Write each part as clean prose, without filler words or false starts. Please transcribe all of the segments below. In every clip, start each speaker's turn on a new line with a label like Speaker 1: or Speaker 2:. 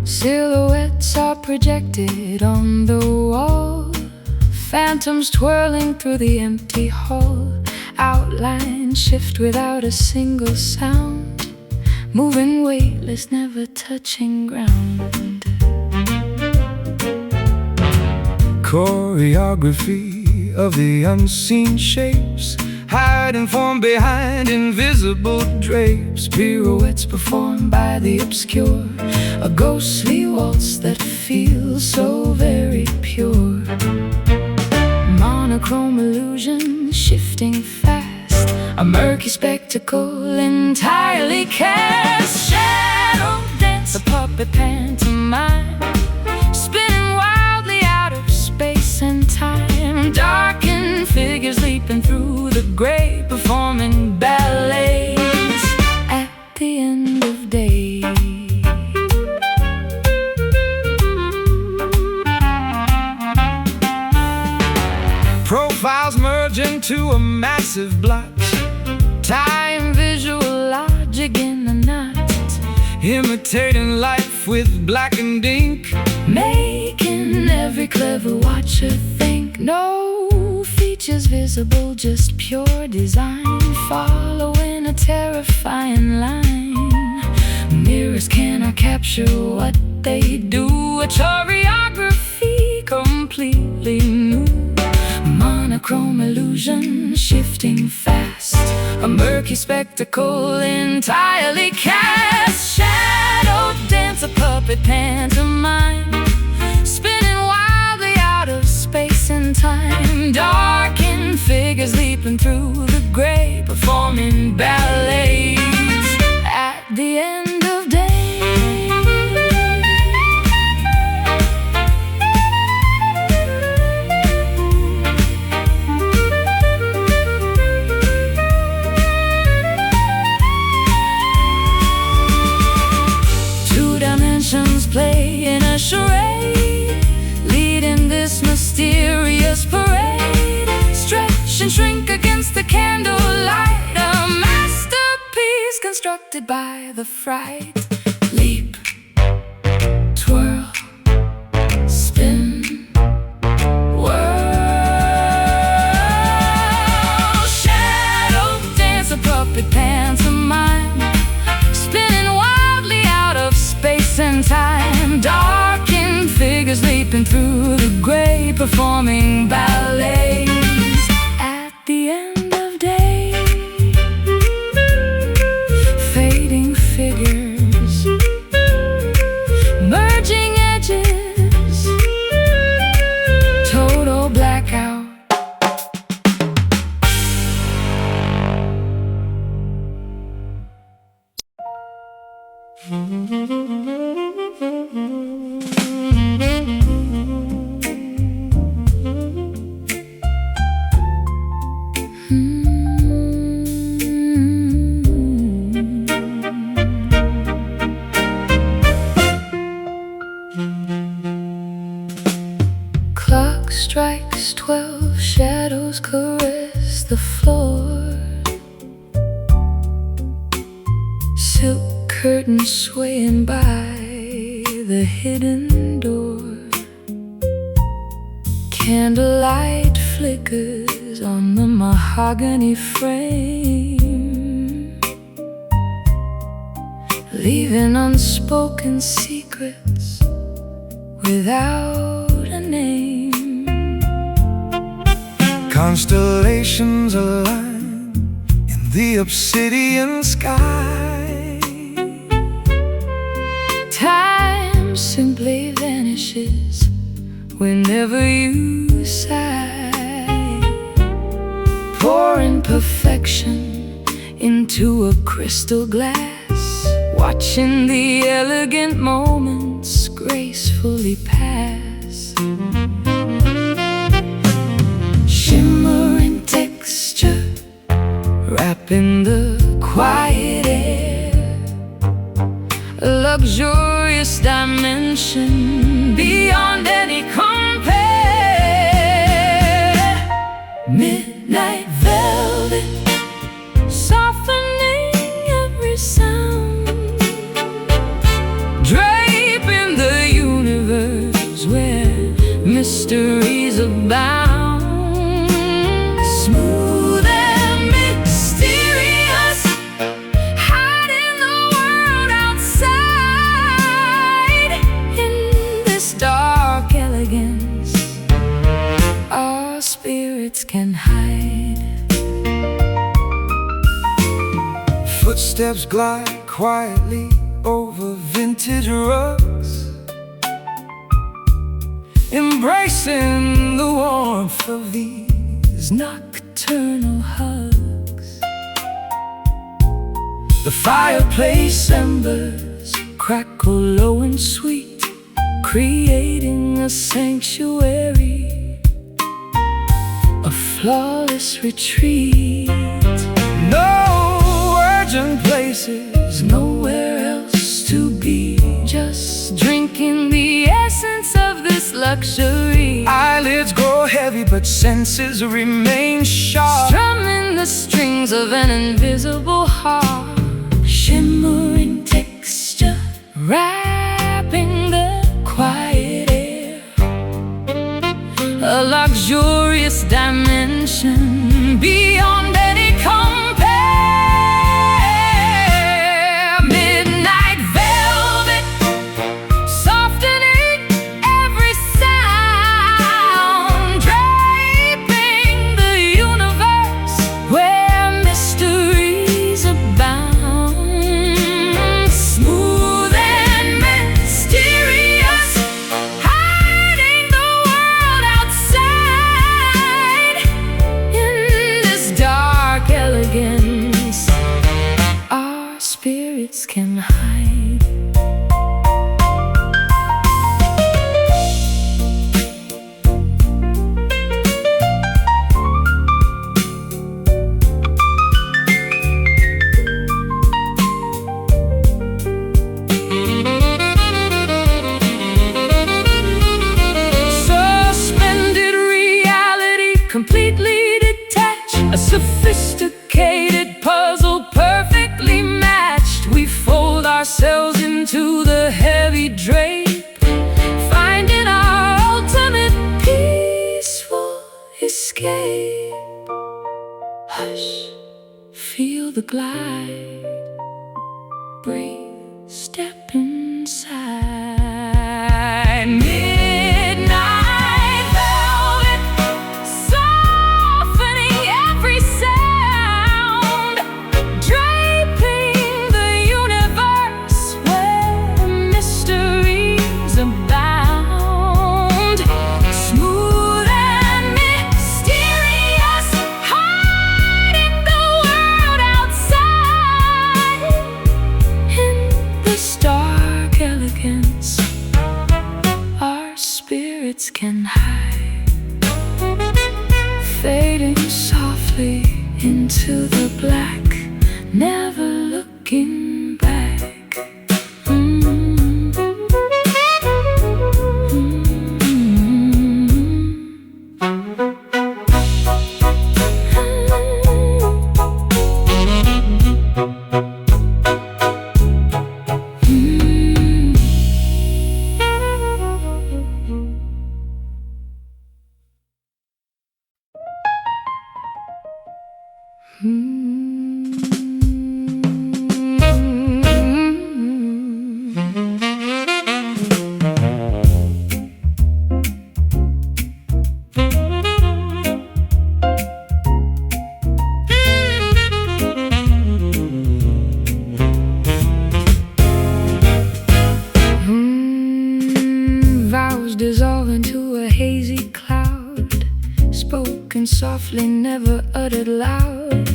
Speaker 1: Silhouettes are projected on the wall, phantoms twirling through the empty hall. Outlines shift without a single sound, moving weightless, never touching ground.
Speaker 2: Choreography of the unseen shapes, hiding from behind invisible drapes.
Speaker 1: Pirouettes performed by the obscure, a ghostly waltz that feels so very pure. Monochrome illusion shifting fast, a murky spectacle entirely cast. Shadow dance, a puppet pantomime, spinning wildly out of space and time. Darkened figures leaping through the gray, performing ballets at the end of day.
Speaker 2: Profiles merge into a massive blot,
Speaker 1: Time visual logic in a knot,
Speaker 2: imitating life with blackened ink,
Speaker 1: making every clever watcher think. No features visible, just pure design, following a terrifying line. Mirrors cannot capture what they do, a choreography completely new. Monochrome illusion shifting fast, a murky spectacle entirely cast. Shadow dance, a puppet pantomime, spinning wildly out of space and time. Darkened figures leaping through the gray, performing ballets at the end of day. Play in a charade, leading this mysterious parade. Stretch and shrink against the candlelight, a masterpiece constructed by the fright. Leap, twirl, spin, whirl. Shadow dance, a puppet pantomime, spinning wildly out of space and time. Darkened figures leaping through the gray, performing ballets at the end of day. Fading figures, merging edges, total blackout. Clock strikes 12, shadows caress the floor. Silk curtains swaying by the hidden door. Candlelight flickers on the mahogany frame, leaving unspoken secrets without a name.
Speaker 2: constellations align in the obsidian sky.
Speaker 1: Time simply vanishes whenever you sigh, pouring perfection into a crystal glass, watching the elegant moments gracefully pass. Shimmering texture wrapping the quiet air, a luxurious dimension beyond any compare. Midnight velvet softening every sound, draping mysteries abound. Smooth and mysterious, hiding the world outside. In this dark elegance, our spirits can hide.
Speaker 2: Footsteps glide quietly over vintage rugs, embracing the warmth of these
Speaker 1: Nocturnal hugs.
Speaker 2: The fireplace
Speaker 1: Embers crackle low and sweet, creating a sanctuary, a flawless retreat.
Speaker 2: no urgent places,
Speaker 1: Nowhere else to be, just drinking the essence of this luxury.
Speaker 2: eyelids grow heavy but senses remain sharp.
Speaker 1: Strumming the strings of an invisible harp, shimmering texture, wrapping the quiet air. A luxurious dimension beyond any compare. Midnight velvet, softening every sound, draping the universe where mysteries abound. Smooth and mysterious, hiding the world outside. In this dark elegance, our spirits can hide. Suspended reality, completely detached, a sophisticated puzzle perfectly matched. We fold ourselves into the heavy drape, finding our ultimate peaceful escape. Hush, feel the glide, breathe, step inside. Midnight velvet, softening every sound, draping the universe where mysteries abound. Smooth and mysterious, hiding the world outside. In this dark elegance, our spirits can hide, fading softly into the black, never looking back. Vows dissolve into a hazy cloud, spoken softly, never uttered loud.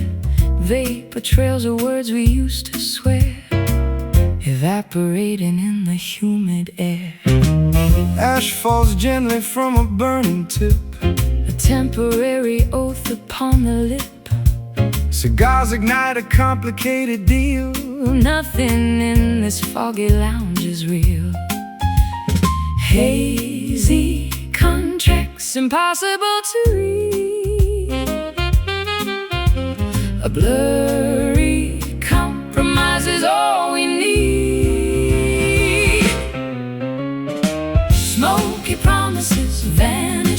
Speaker 1: Vapor trails of words we used to swear, evaporating in the humid air.
Speaker 2: Ash falls gently from a burning tip,
Speaker 1: A temporary oath upon the lip.
Speaker 2: cigars ignite a complicated deal.
Speaker 1: Nothing in this foggy lounge is real. Hazy contracts, impossible to read. A blurry compromise is all we need. Smoky promises vanish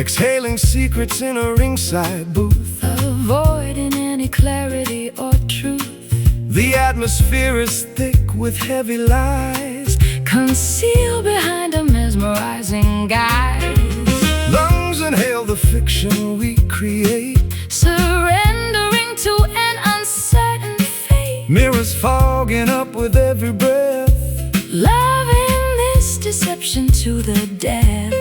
Speaker 2: exhaling secrets in a ringside booth,
Speaker 1: avoiding any clarity or truth.
Speaker 2: The atmosphere is thick with heavy lies,
Speaker 1: concealed behind a mesmerizing guise.
Speaker 2: Lungs inhale the fiction we create,
Speaker 1: surrendering to an uncertain fate.
Speaker 2: Mirrors fogging up with every breath,
Speaker 1: loving this deception to the death.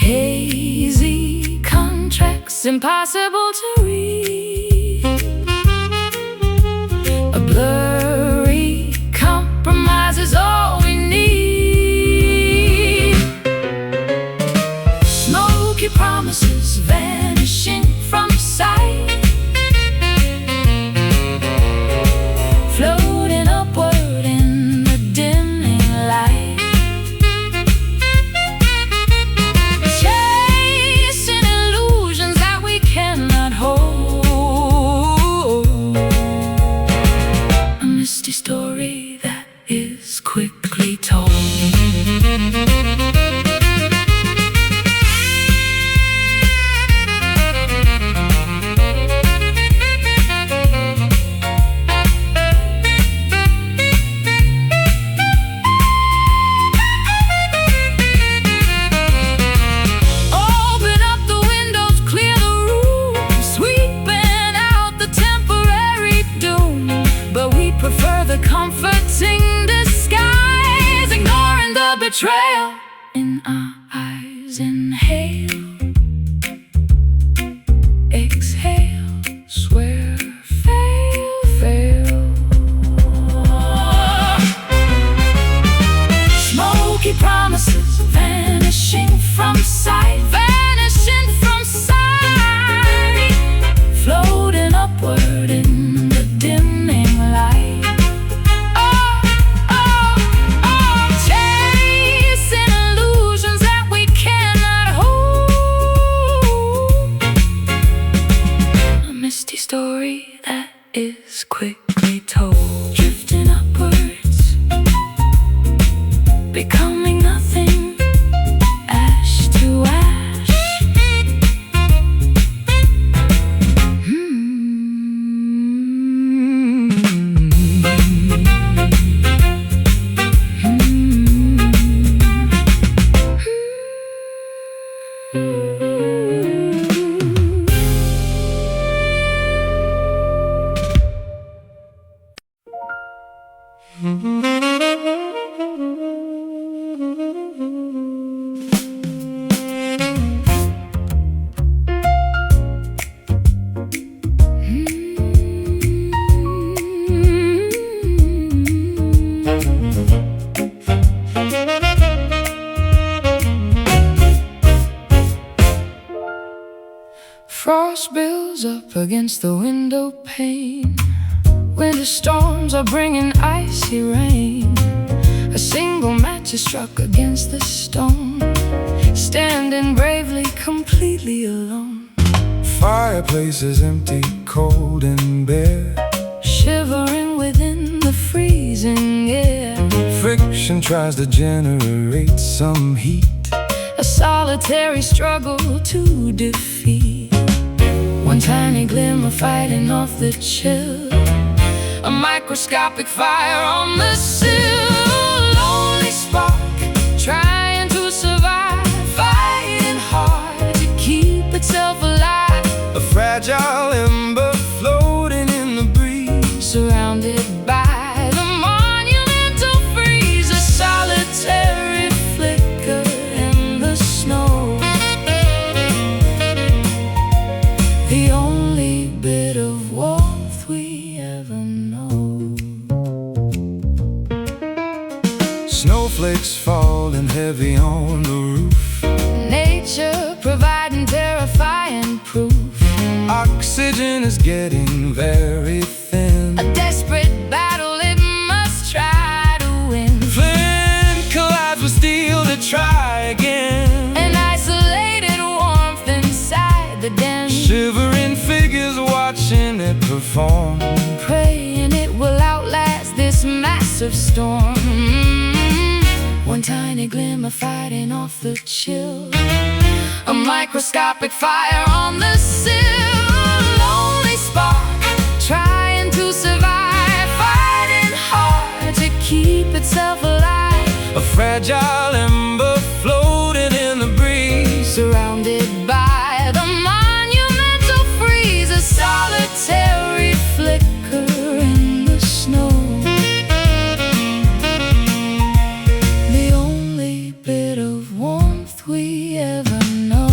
Speaker 1: Hazy contracts impossible to read, a blurry compromise is all we need. Smoky promises vanishing from sight, floating upward in the dimming light. Chasing illusions that we cannot hold, a misty story that is quickly told. Open up the windows, clear the room, sweeping out the temporary doom. But we prefer the comforting disguise, ignoring the betrayal in our eyes. Inhale, exhale, swear, fail, fail. Smoky promises vanishing from sight, vanishing from sight, floating upward in the dimming light. Oh, oh, oh, chasing illusions that we cannot hold, a misty story that is quickly told. Drifting upwards, becoming nothing, ash to ash. Frost builds up against the window pane, winter storms are bringing icy rain. A single match is struck against the stone, standing bravely, completely alone.
Speaker 2: Fireplace is empty, cold and bare,
Speaker 1: shivering within the freezing air.
Speaker 2: Friction tries to generate some heat,
Speaker 1: a solitary struggle to defeat. One tiny glimmer fighting off the chill, a microscopic fire on the sill. Lonely spark trying to survive, fighting hard to keep itself alive.
Speaker 2: A fragile ember floating in the breeze,
Speaker 1: surrounded by the monumental freeze. A solitary flicker in the snow, the only bit of warmth we ever know.
Speaker 2: Snowflakes falling heavy on the roof,
Speaker 1: nature providing terrifying proof.
Speaker 2: Oxygen is getting very thin,
Speaker 1: a desperate battle it must try to win.
Speaker 2: Flint collides with steel to try again,
Speaker 1: an isolated warmth inside the den.
Speaker 2: Shivering figures watching it perform,
Speaker 1: praying it will outlast this massive storm. One tiny glimmer fighting off the chill, a microscopic fire on the sill. A lonely spark trying to survive, fighting hard to keep itself alive.
Speaker 2: A fragile ember floating in the breeze,
Speaker 1: Surrounded by the monumental freeze, a solitary flicker in the snow. The only bit of warmth we ever know.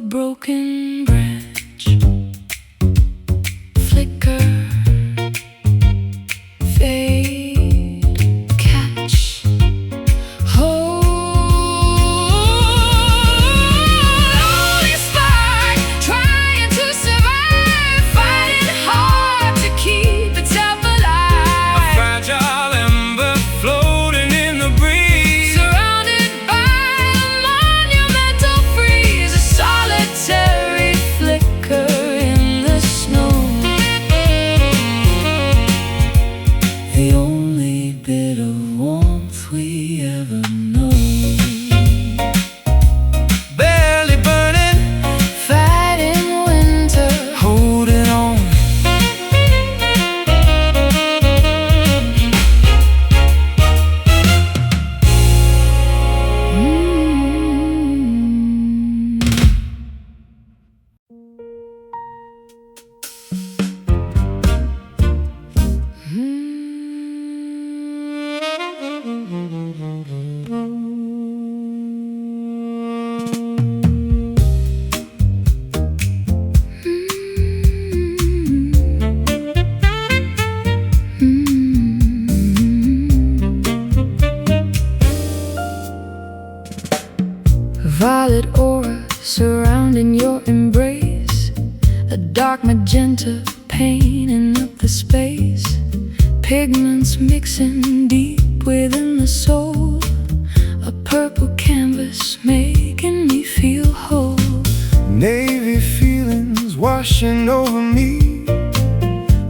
Speaker 1: Broken branch, flicker, fade, catch, hold. Only spark trying to survive, fighting hard to keep itself alive.
Speaker 2: a fragile ember floating in the breeze,
Speaker 1: Surrounded by a monumental freeze, a solitary flicker in the snow. The only bit of warmth we ever know.
Speaker 2: barely burning,
Speaker 1: Fighting winter,
Speaker 2: holding on.
Speaker 1: Violet aura surrounding your embrace, a dark magenta painting up the space, pigments mixing deep within the soul, a purple canvas making me feel whole.
Speaker 2: Navy feelings washing over me,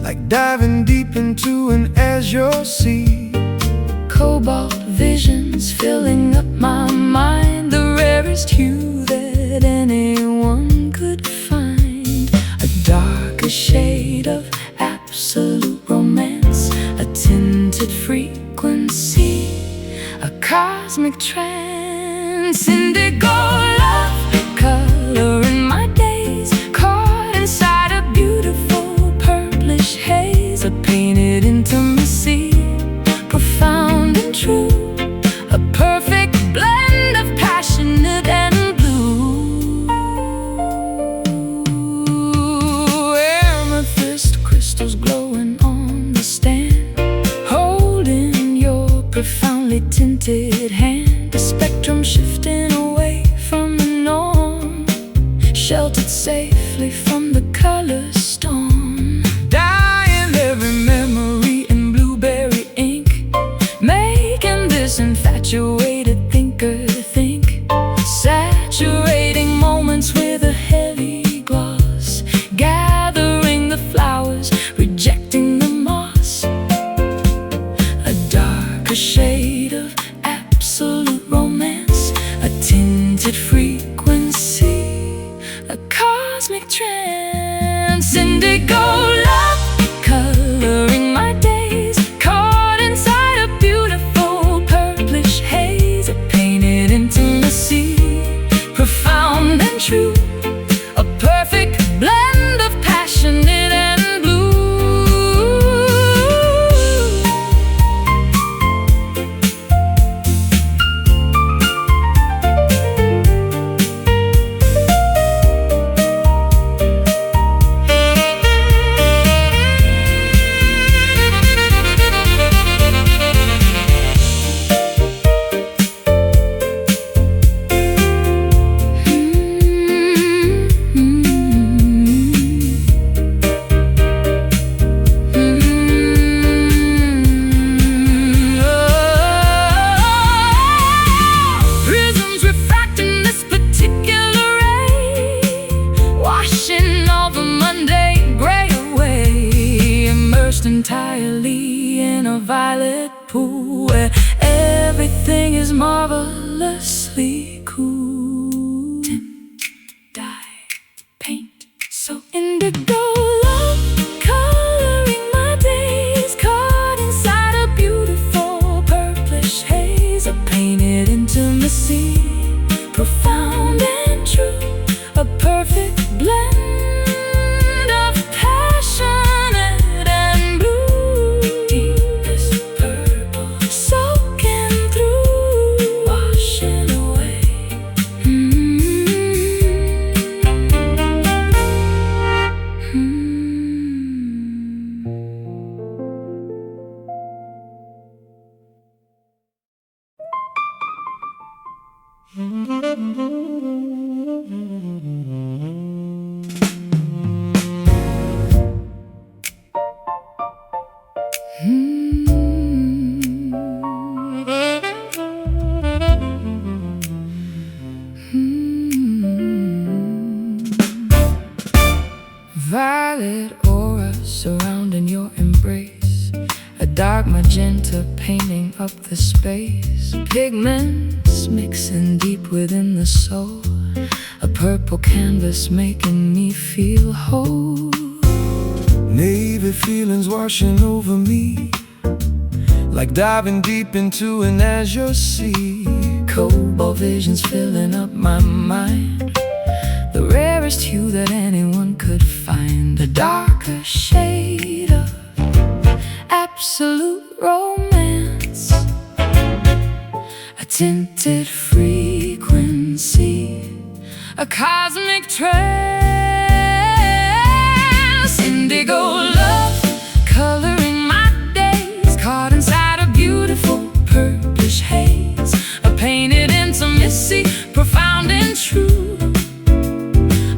Speaker 2: like diving deep into an azure sea.
Speaker 1: Cobalt visions filling up my mind, the rarest hue that anyone could find, a darker shade of absolute romance, a tinted frequency, a cosmic trance, indigo love coloring my days, caught inside a beautiful purplish haze, a painted intimacy, profound and true, a perfect blend of passionate and violet pool where everything is marvelously cool. Tint, dye, paint, so indigo love, coloring my days, caught inside a beautiful purplish haze. I painted intimacy, profound and true, a perfect blend of passionate and blue. Deepest purple, soaking through, washing away. Violet aura surrounding your embrace, a dark magenta painting up the space, pigments mixing deep within the soul, a purple canvas making me feel whole.
Speaker 2: Navy feelings washing over me, like diving deep into an azure sea.
Speaker 1: Cobalt visions filling up my mind, the rarest hue that anyone could find, a darker shade of absolute romance, a tinted frequency, a cosmic trance. Indigo love, coloring my days, caught inside a beautiful purplish haze, a painted intimacy, profound and true,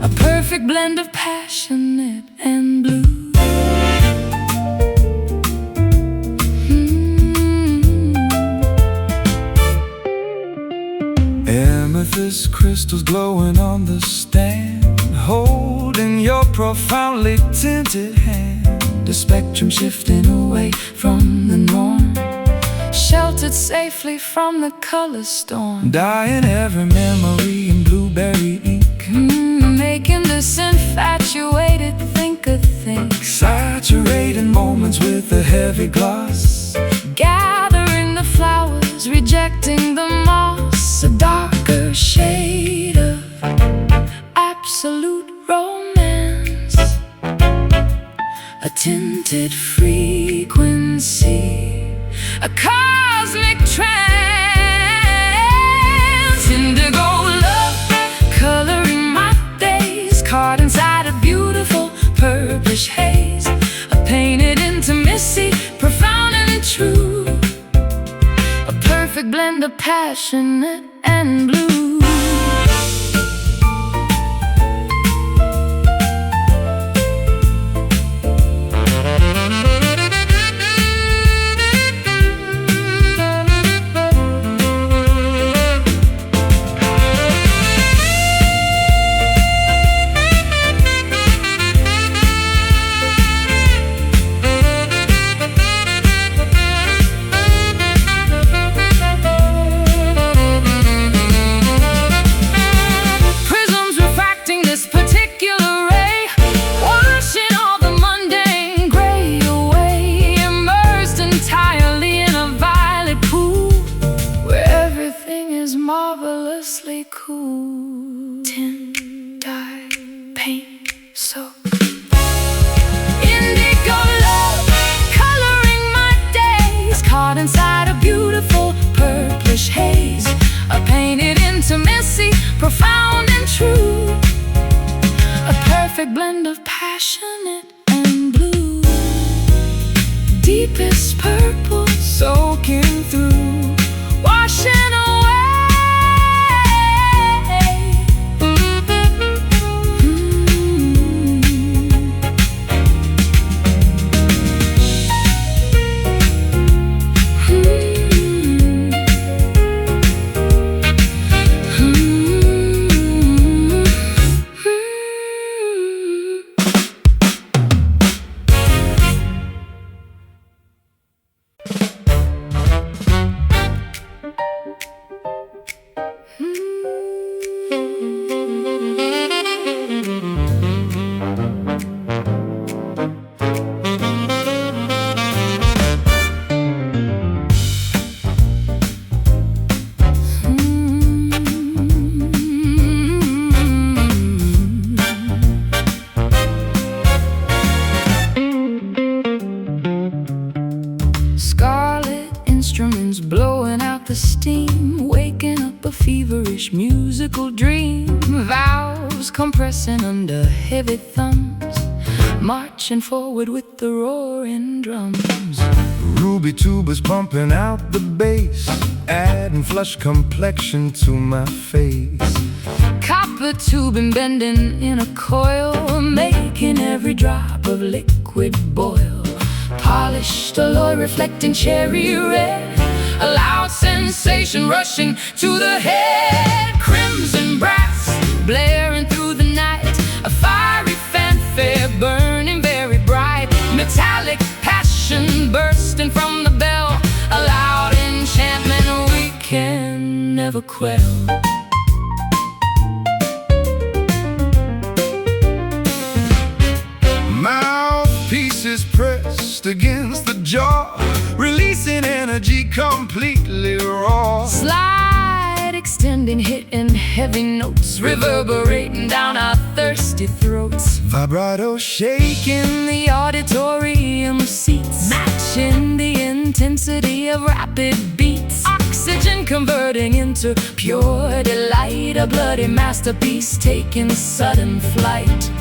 Speaker 1: a perfect blend of passionate and blue.
Speaker 2: Amethyst crystals glowing on the stand, holding your profoundly tinted hand.
Speaker 1: The spectrum shifting away from the norm, sheltered safely from the color storm.
Speaker 2: Dyeing every memory in blueberry ink,
Speaker 1: making this infatuated think a think.
Speaker 2: saturating moments with a heavy gloss,
Speaker 1: Gathering the flowers, rejecting the moss, a darker shade of absolute romance, a tinted frequency, a cosmic trance. Indigo love, coloring my days, caught inside a beautiful purplish haze, a painted intimacy, profound and true, a perfect blend of passionate and blue. Marvelously cool. Tint, dye, paint, soap. Indigo love, coloring my days, caught inside a beautiful purplish haze, a painted intimacy, profound and true, a perfect blend of passionate and blue. Deepest purple,
Speaker 2: soaking through,
Speaker 1: washing away. musical dream. Valves compressing under heavy thumbs, marching forward with the roaring drums.
Speaker 2: Ruby tubas pumping out the bass, adding flush complexion to my face.
Speaker 1: Copper tubing bending in a coil, making every drop of liquid boil. Polished alloy reflecting cherry red, a loud sensation rushing to the head. Crimson brass blaring through the night, a fiery fanfare burning very bright. Metallic passion bursting from the bell, a loud enchantment we can never quell.
Speaker 2: Mouthpieces pressed against the jaw, releasing energy completely raw.
Speaker 1: Slide extending, hitting heavy notes, reverberating down our thirsty throats.
Speaker 2: Vibrato shaking
Speaker 1: The auditorium seats, matching the intensity of rapid beats. Oxygen converting into pure delight, a bloody masterpiece taking sudden flight.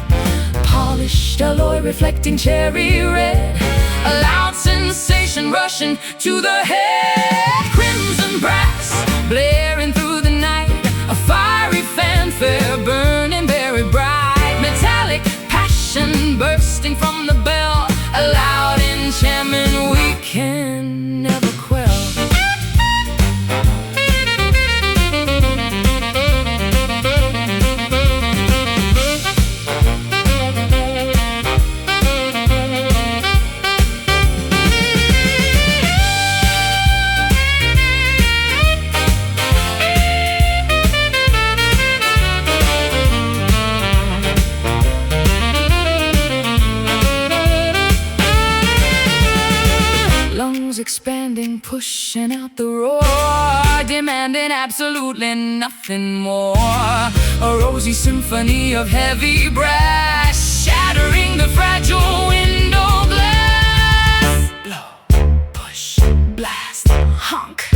Speaker 1: Polished alloy reflecting cherry red, a loud sensation rushing to the head. Crimson brass blaring through the night, a fiery fanfare burning very bright. Metallic passion bursting from the bell, a loud enchantment we can never quell. Expanding, pushing out the roar, demanding absolutely nothing more. A rosy symphony of heavy brass, shattering the fragile window glass. Blow, push, blast, honk.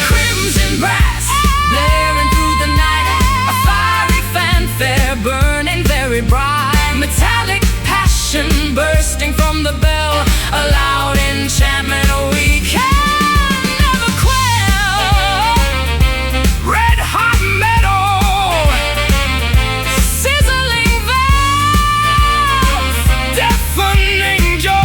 Speaker 1: Crimson brass blaring through the night, a fiery fanfare burning very bright. Metallic passion bursting from the bell, a loud enchantment we can never quell. Red hot metal, sizzling valves, deafening joy.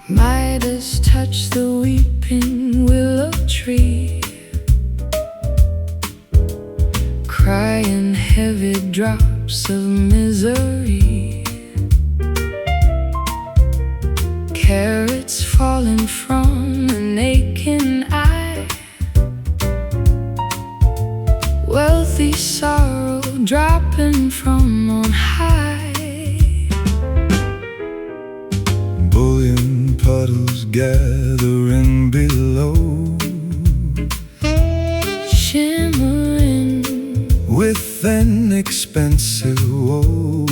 Speaker 1: Midas touch the weeping willow tree, crying heavy drops of misery. Carrots falling from an aching eye, wealthy sorrow dropping from on high.
Speaker 2: Bullion puddles gathering below,
Speaker 1: shimmering
Speaker 2: with an expensive woe.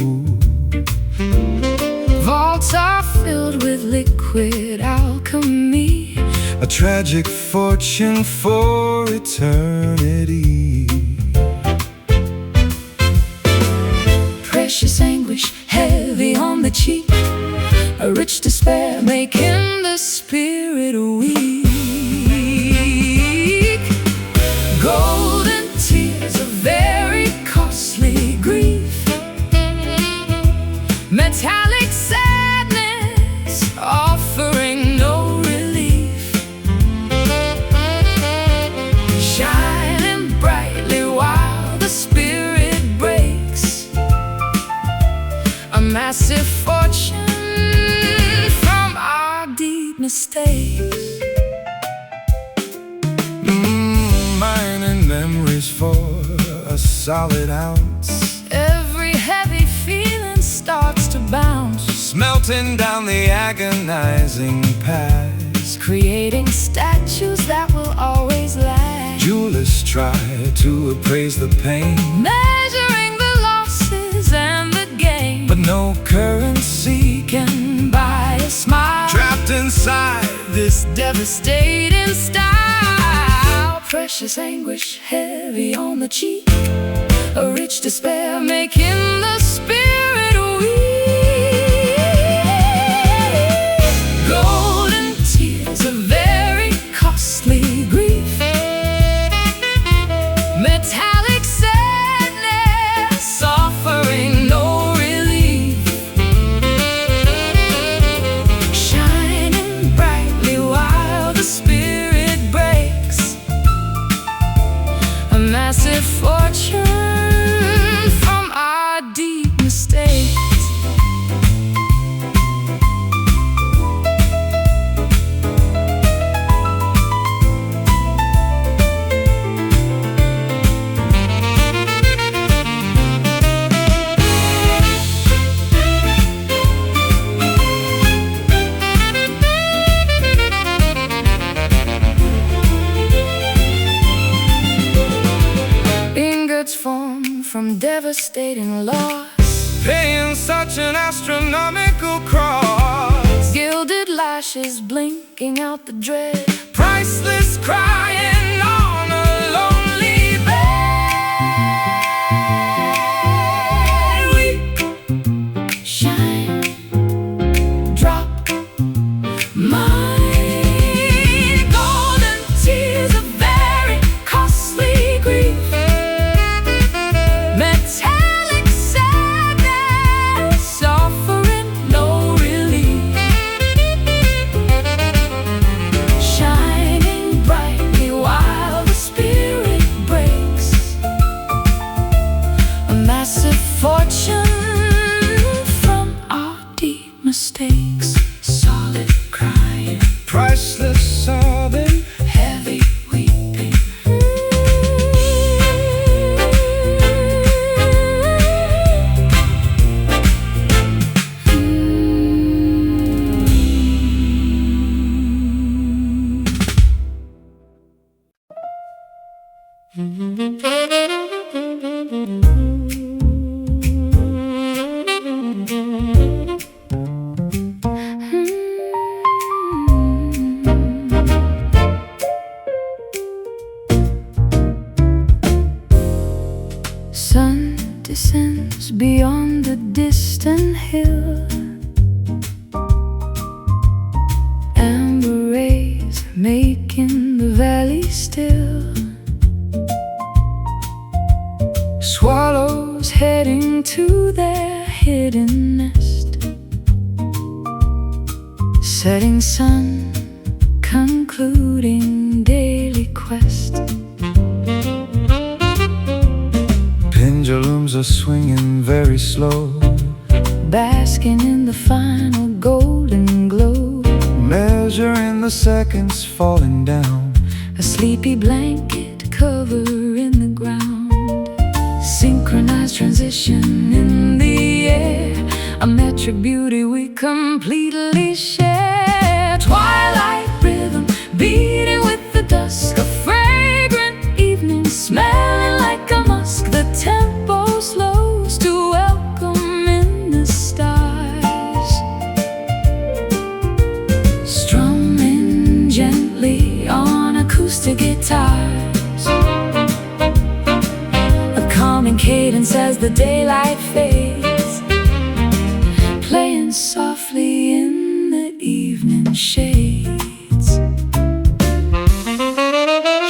Speaker 1: Vaults are filled with liquid alchemy,
Speaker 2: a tragic fortune for eternity.
Speaker 1: Precious anguish heavy on the cheek, a rich despair making the spirit weak. Golden tears of very costly grief, metallic sadness offering no relief. Shining
Speaker 2: searches for a solid ounce.
Speaker 1: Every heavy feeling starts to bounce,
Speaker 2: Smelting down the agonizing past.
Speaker 1: creating statues that will always last.
Speaker 2: Jewelers try to appraise the pain,
Speaker 1: Measuring the losses and the gain,
Speaker 2: but no currency
Speaker 1: can buy a smile.
Speaker 2: trapped inside this
Speaker 1: Devastating style, precious anguish heavy on the cheek, a rich despair making the spirit weak. Golden tears, a very costly grief, metallic sadness, offering no relief. Shining brightly while the spirit breaks, a massive fortune from our deep mistakes. Ingots formed from devastating loss,
Speaker 2: paying such an astronomical cross.
Speaker 1: gilded lashes blinking out the dread,
Speaker 2: Priceless crying on a lonely bed.
Speaker 1: weep, shine, drop, mine. Golden tears, a very costly grief, metallic sadness, offering no relief. Shining brightly while the spirit breaks, a massive fortune from our deep mistakes. Solid crying,
Speaker 2: Priceless sobbing,
Speaker 1: heavy weeping. Sun descends beyond the distant hill, amber rays making the valley still. Swallows heading to their hidden nest, setting sun concluding daily quest.
Speaker 2: pendulums are swinging very slow,
Speaker 1: Basking in the final golden glow,
Speaker 2: measuring the seconds falling down.
Speaker 1: a sleepy blanket covering the ground. Synchronized transition in the air, a metric beauty we completely share. Twilight rhythm beating with the dusk, a fragrant evening smelling like a musk. The tempo slows to welcome in the stars, strumming gently on acoustic guitars, a calming cadence as the daylight fades, playing softly in the evening shades.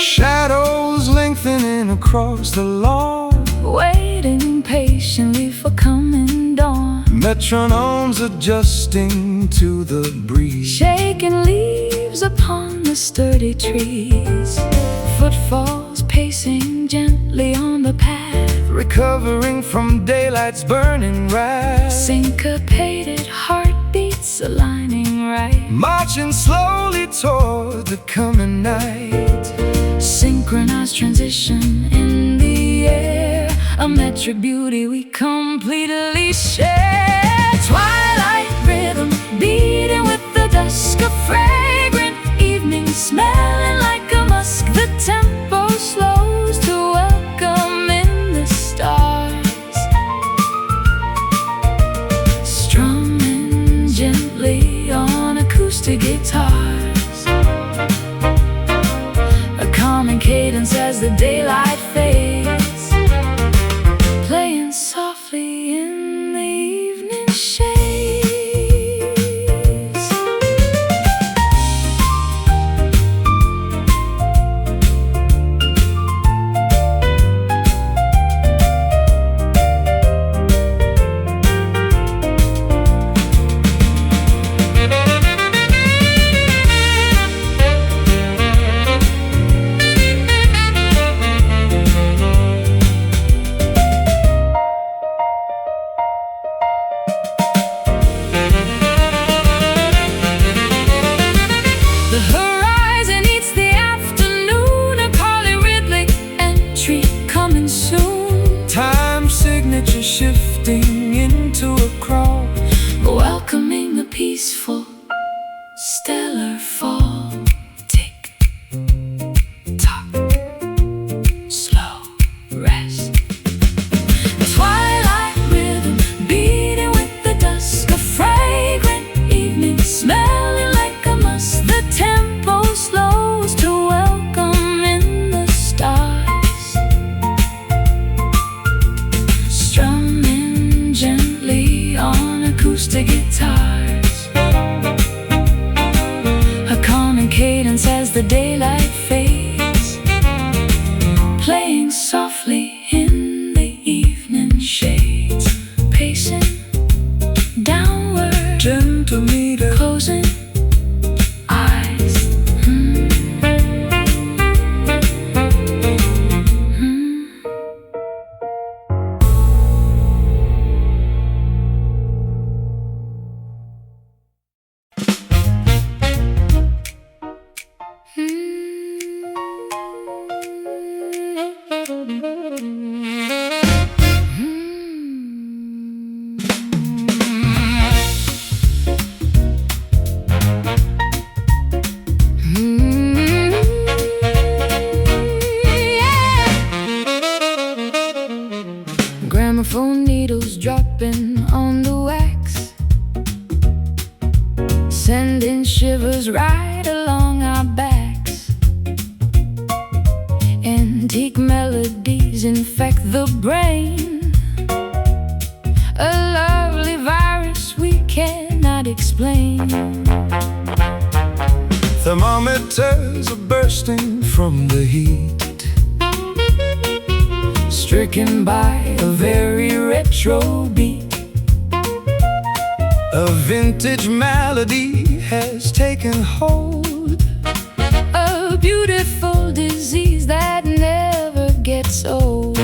Speaker 2: Shadows lengthening across the lawn,
Speaker 1: Waiting patiently for coming dawn,
Speaker 2: metronomes adjusting to the breeze.
Speaker 1: shaking leaves upon the sturdy trees, footfalls pacing gently on the path,
Speaker 2: Recovering from daylight's burning wrath,
Speaker 1: syncopated heartbeats aligning right,
Speaker 2: marching slowly toward the coming night.
Speaker 1: synchronized transition in a metric beauty we completely share. Twilight rhythm beating with the dusk, a fragrant evening smelling like a musk. The tempo slows to welcome in the stars, strumming gently on acoustic guitars, a calming cadence as the daylight fades, playing softly in the evening shades. The horizon eats the afternoon, a polyrhythmic entry coming soon.
Speaker 2: Time signature shifting into a crawl,
Speaker 1: Welcoming the peaceful, stellar fall. Tick, tock, slow rest. Twilight rhythm beating with the dusk, a fragrant evening smelling like a musk. The tempo slows to welcome in the stars, strumming gently on acoustic guitars, a calming cadence as the daylight fades, playing softly in the evening shades, pacing downward,
Speaker 2: gentle meter,
Speaker 1: closing eyes. Gramophone needles dropping on the wax, sending shivers right along our backs. Antique melodies infect the brain, a lovely virus we cannot explain.
Speaker 2: thermometers are bursting from the heat, stricken by a very retro beat. A vintage melody has taken hold,
Speaker 1: a beautiful disease that never gets old.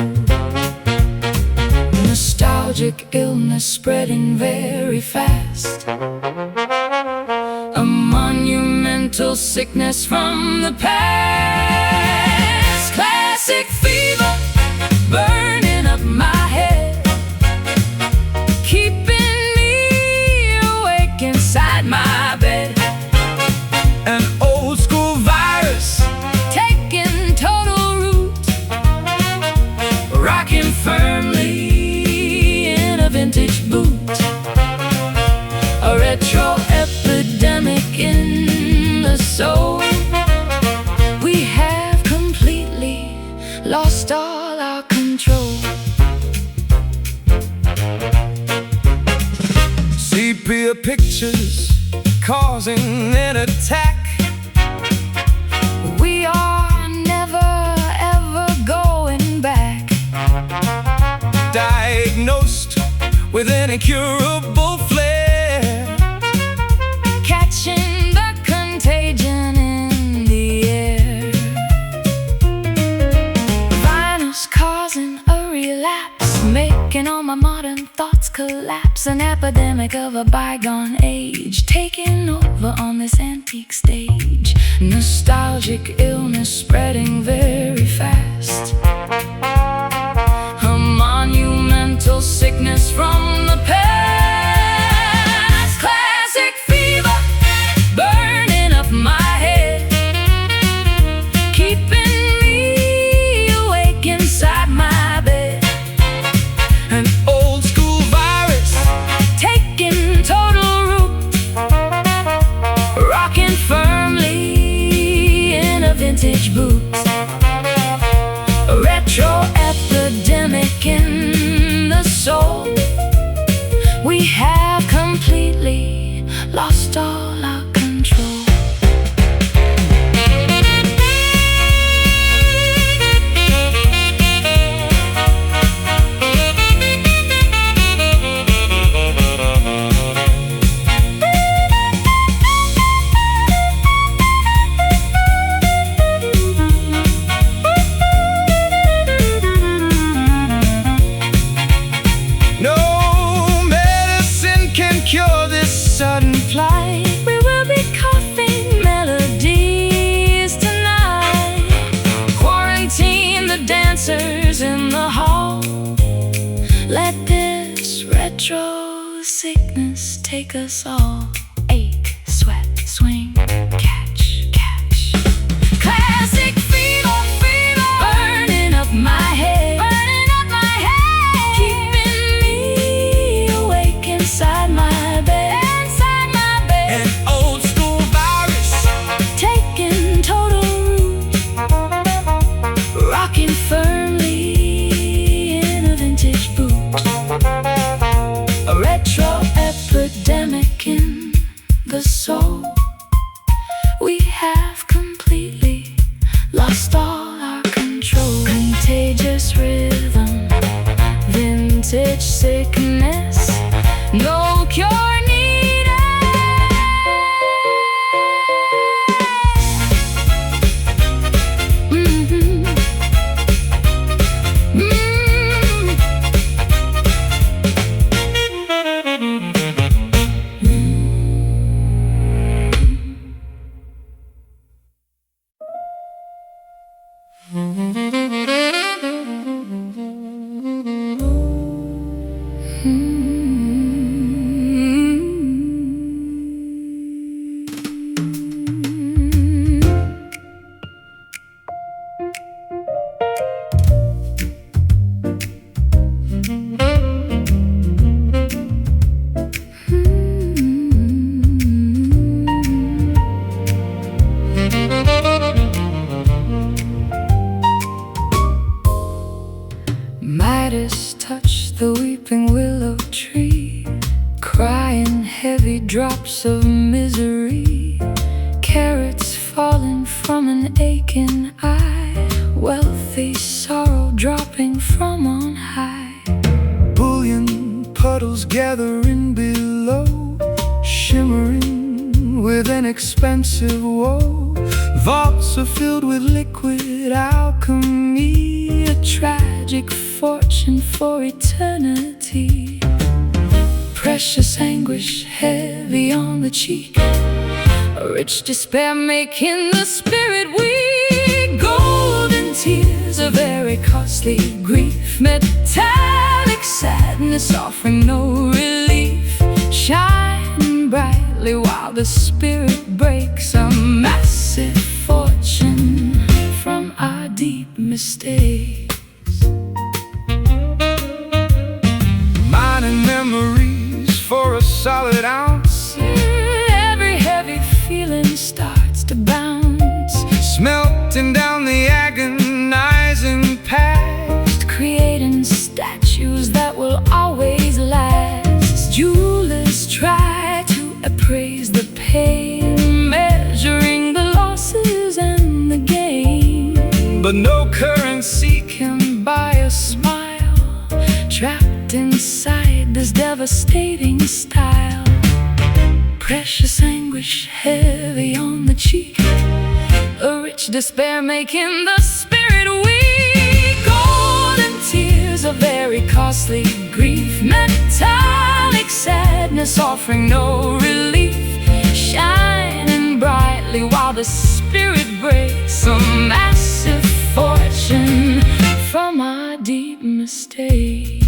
Speaker 1: Nostalgic illness spreading very fast, a monumental sickness from the past. Classic fever burning up my head, keeping me awake inside my bed.
Speaker 2: an old school virus
Speaker 1: Taking total root, rocking firmly in a vintage boot. A retro epidemic in the soul. We have completely lost all our control.
Speaker 2: sepia pictures causing an attack.
Speaker 1: We are never ever going back.
Speaker 2: Diagnosed with an incurable flare,
Speaker 1: Catching the contagion in the air. Vinyl's causing a relapse, making all my modern thoughts collapse. An epidemic of a bygone age, taking over on this antique stage. Nostalgic illness spreading very fast, a dancers in the hall. Let this retro sickness take us all. Ache, sweat, swing, catch, catch. Classic fever, fever, burning up my head, burning up my head, keeping me awake inside my bed, inside my bed.
Speaker 2: An old school virus
Speaker 1: Taking total root, rocking firmly in a vintage boot. A retro epidemic in the soul. We have completely lost all our control. Contagious rhythm, vintage sickness, no cure needed. Midas touched the weeping willow tree, crying heavy drops of misery. Carrots falling from an aching eye, wealthy sorrow dropping from on high.
Speaker 2: bullion puddles gathering below, shimmering with an expensive woe. Vaults are filled with liquid alchemy, a tragic fortune for eternity. Precious anguish heavy on the cheek, a rich despair making the spirit weak. Golden tears, a very costly grief, metallic sadness offering no relief. Shine brightly while the spirit breaks, a massive fortune from our deep mistakes. Mining memories for a solid ounce,
Speaker 1: Every heavy feeling starts to bounce,
Speaker 2: smelting down the agonizing past,
Speaker 1: creating statues that will always last. Jewelers try to appraise the pain, measuring the losses and the gain,
Speaker 2: but no currency
Speaker 1: can buy a smile, trapped inside this devastating style. Precious anguish heavy on the cheek, a rich despair making the spirit weak. Golden tears, a very costly grief, metallic sadness offering no relief. Shining brightly while the spirit breaks, a massive fortune from our deep mistakes.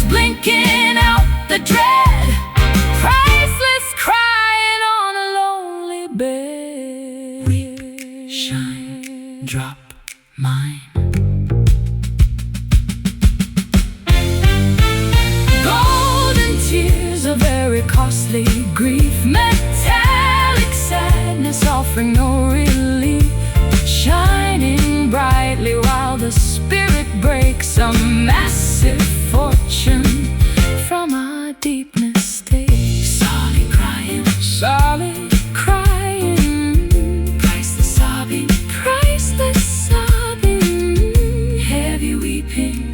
Speaker 1: Blinking out the dread, priceless crying on a lonely bed.
Speaker 2: Weep, shine, drop, mine.
Speaker 1: Golden tears, a very costly grief, metallic sadness offering no relief. Shining brightly while some massive fortune from our deep mistakes. Solid crying, solid crying, priceless sobbing, priceless sobbing, heavy weeping.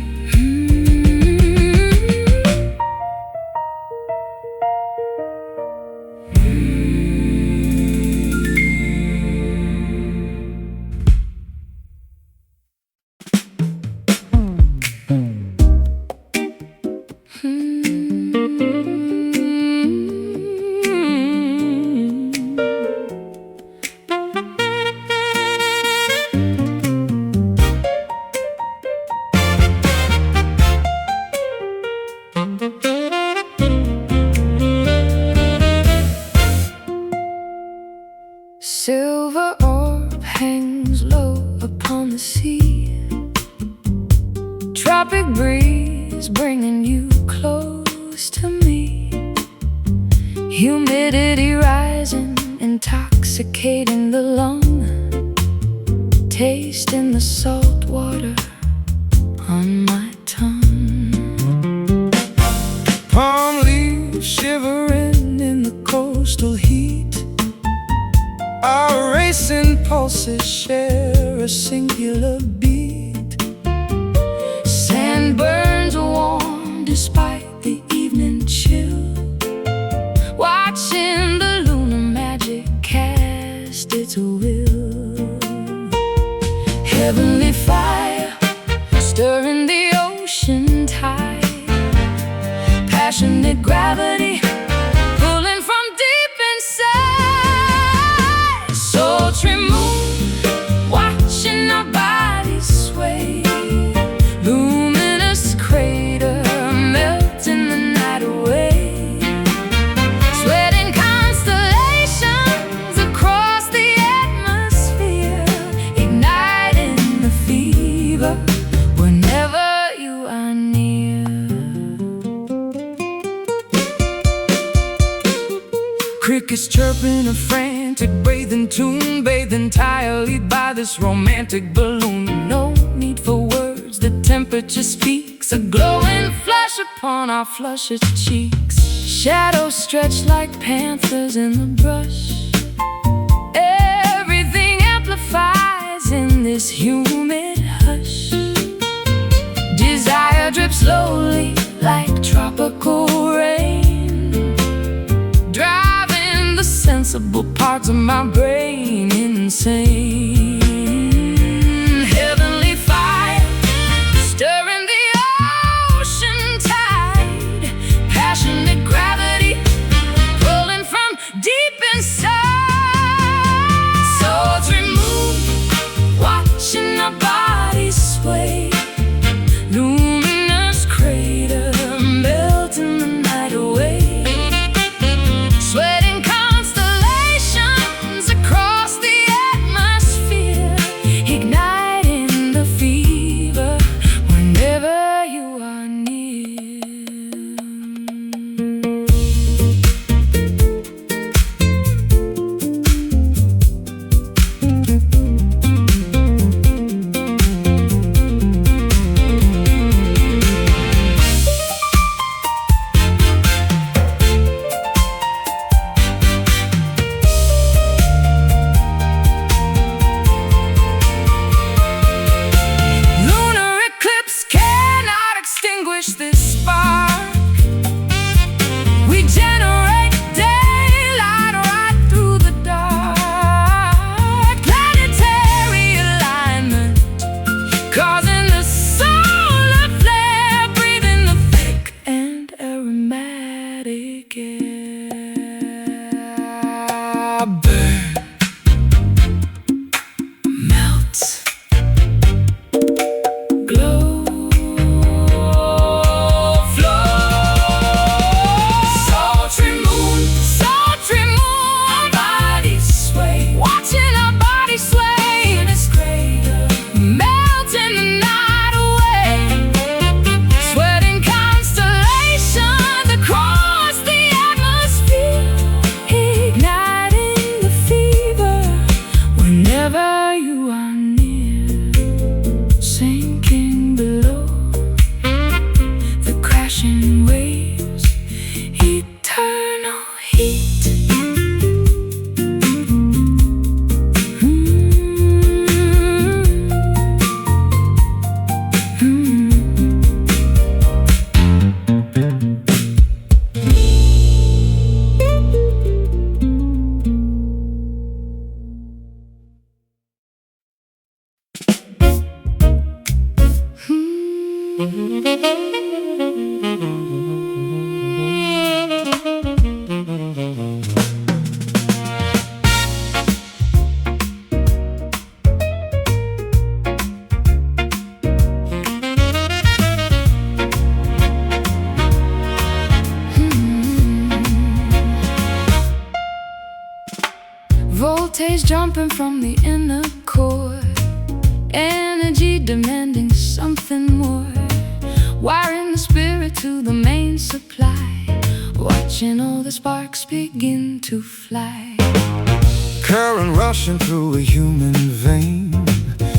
Speaker 2: Silver orb hangs low upon the sea. Tropic breeze bringing you close to me. Humidity rising, intoxicating the lung. Tasting the salt water on my tongue. Palm leaves shivering in the coastal heat. Our racing pulses share a singular beat. Sand burns warm despite the evening chill. Watching the lunar magic cast its will. Heavenly fire stirring the ocean tide. Passionate gravity pulling from deep inside. Sultry moon watching our bodies sway. Luminous crater melting the night away. Sweating constellations across the atmosphere, igniting the fever whenever you are near. Crickets chirping a frantic breathing tune, bathed entirely by this romantic balloon. No need for words, the temperature speaks, a glowing flush upon our flushed cheeks. Shadows stretch like panthers in the brush. Everything amplifies in this humid hush. Desire drips slowly like tropical rain, driving the sensible parts of my brain insane. Heavenly fire stirring the ocean tide. Passionate gravity pulling from deep inside. Sultry moon watching our bodies sway. Luminous crater melting the night away. Sweating constellations across the atmosphere.
Speaker 1: Voltage jumping from the inner core, energy demanding something more. Wiring the spirit to the main supply, watching all the sparks begin to fly.
Speaker 2: Current rushing through a human vein,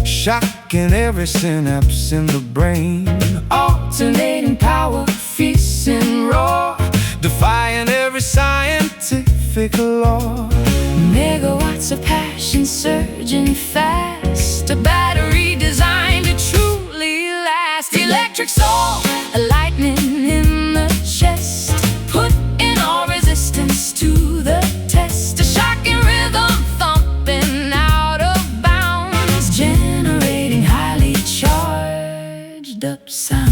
Speaker 2: shocking every synapse in the brain.
Speaker 1: Alternating power, feast and roar,
Speaker 2: Defying every scientific law.
Speaker 1: megawatts of passion surging fast, a battery designed to truly last. Electric soul, a lightning in the chest, put in all resistance to the test. A shocking rhythm thumping out of bounds, generating highly charged up sounds.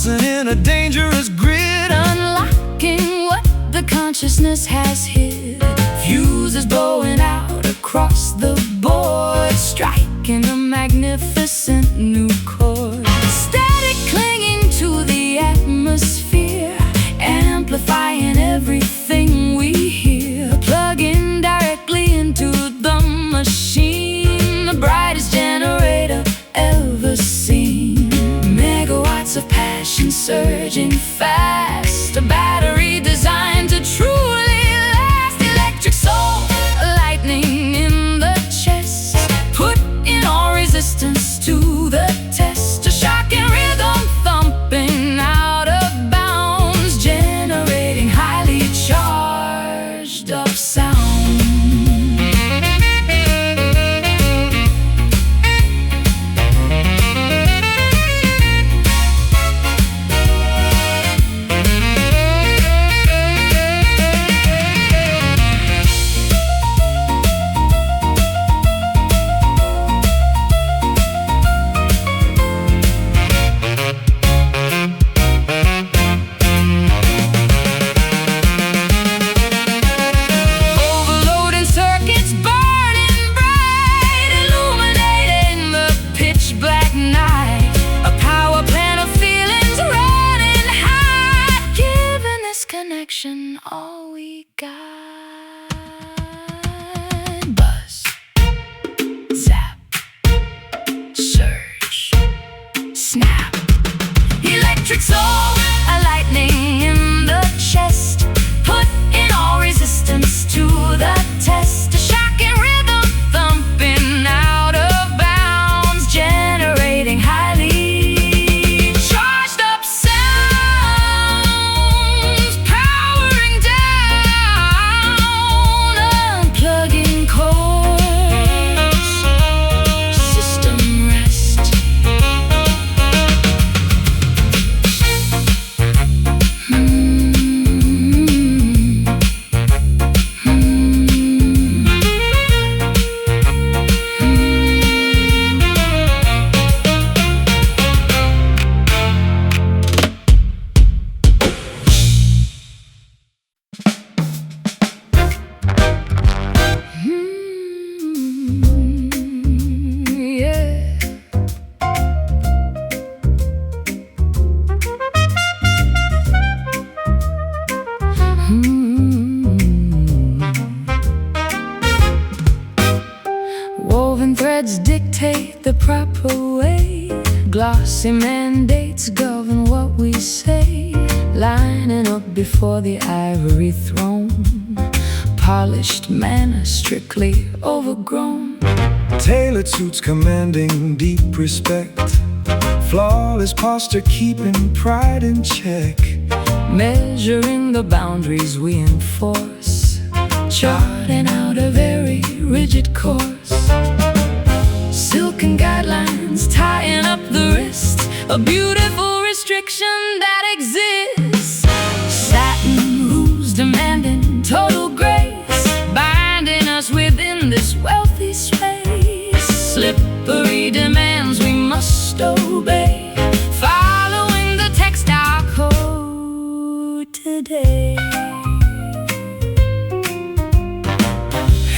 Speaker 2: In a dangerous grid,
Speaker 1: unlocking what the consciousness has hid. Fuses blowing out across the board, striking a magnificent new chord. Static clinging to the atmosphere, amplifying everything we hear. Plugging directly into the machine, the brightest generator ever seen. Megawatts of passion surging fast, a battery designed to truly last. Electric soul, a lightning in the chest, put in all resistance to the test. A shocking rhythm thumping out of bounds, generating highly charged up sound. All we got. Buzz, zap, surge, snap. Electric soul, a lightning in the chest, put in all resistance to the test. A shocking rhythm thumping out of bounds, generating highly charged up sounds. Unplugging cords, system rest. Woven threads dictate the proper way, glossy mandates govern what we say. Lining up before the ivory throne, polished manner strictly overgrown.
Speaker 2: Tailored suits commanding deep respect, flawless posture keeping pride in check.
Speaker 1: Measuring the boundaries we enforce, charting out a very rigid course. Silken guidelines tying up the wrist, a beautiful restriction that exists. Satin rules demanding total grace, by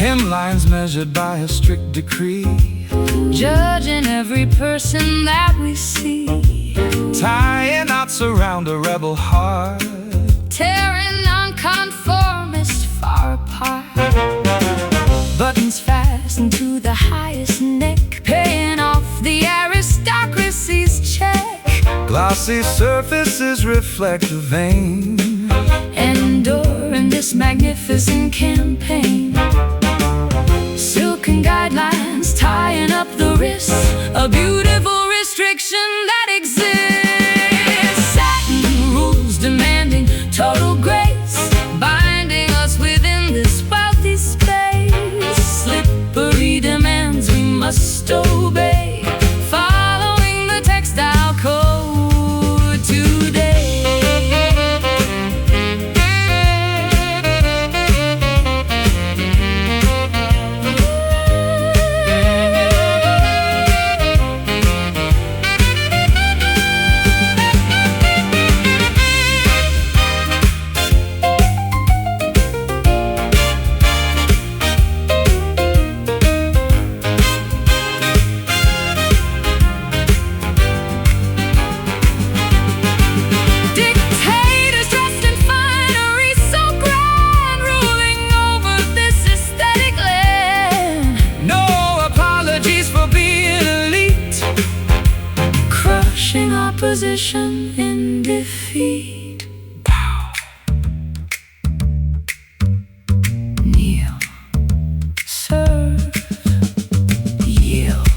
Speaker 2: hemlines measured by a strict decree,
Speaker 1: judging every person that we see,
Speaker 2: tying knots around a rebel heart,
Speaker 1: tearing nonconformists far apart. Buttons fastened to the highest neck, paying off the aristocracy's check.
Speaker 2: Glossy surfaces reflect the vein,
Speaker 1: enduring this magnificent campaign. Silken guidelines tying up the wrists, a beautiful restriction that exists. Satin rules demanding total grace, binding us within this wealthy space. Slippery demands we must obey, following the textile code today. Opposition in defeat. Bow. Kneel. Serve. Yield.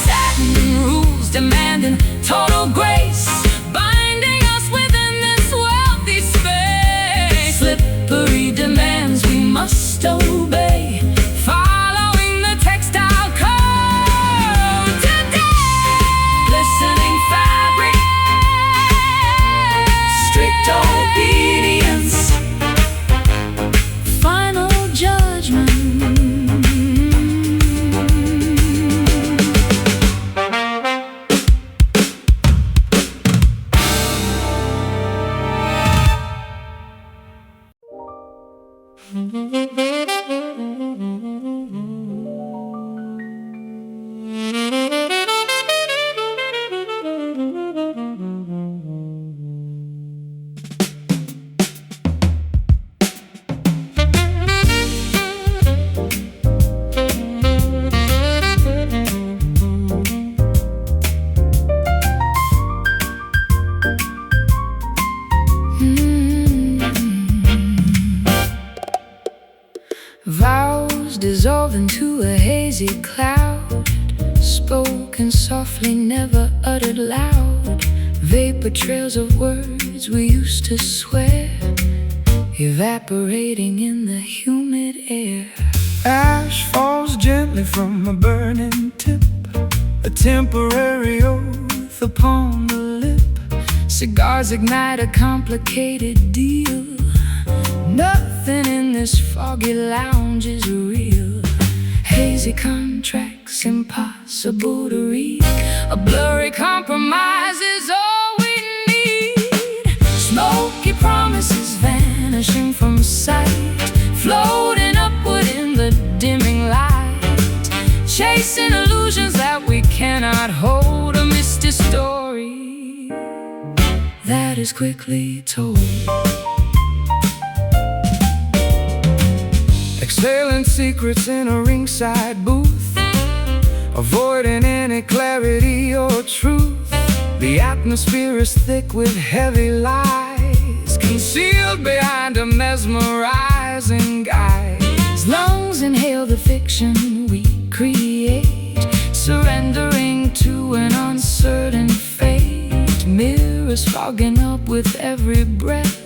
Speaker 1: Satin rules demanding total grace, binding us within this wealthy space. Slippery demands we must obey, following the textile code. Obedience, final judgment. Vows dissolve into a hazy cloud, spoken softly, never uttered loud. Vapor trails of words we used to swear, evaporating in the humid air.
Speaker 2: Ash falls gently from a burning tip, a temporary oath upon the lip.
Speaker 1: Cigars ignite a complicated deal. Nothing in this foggy lounge is real. Hazy contracts, impossible to read. A blurry compromise is all we need. Smoky promises vanishing from sight, floating upward in the dimming light, chasing illusions that we cannot hold. A misty story that is quickly told.
Speaker 2: Exhaling secrets in a ringside booth, avoiding any clarity or truth. The atmosphere is thick with heavy lies, concealed behind a mesmerizing guise.
Speaker 1: Lungs inhale the fiction we create, surrendering to an uncertain fate. Mirrors fogging up with every breath,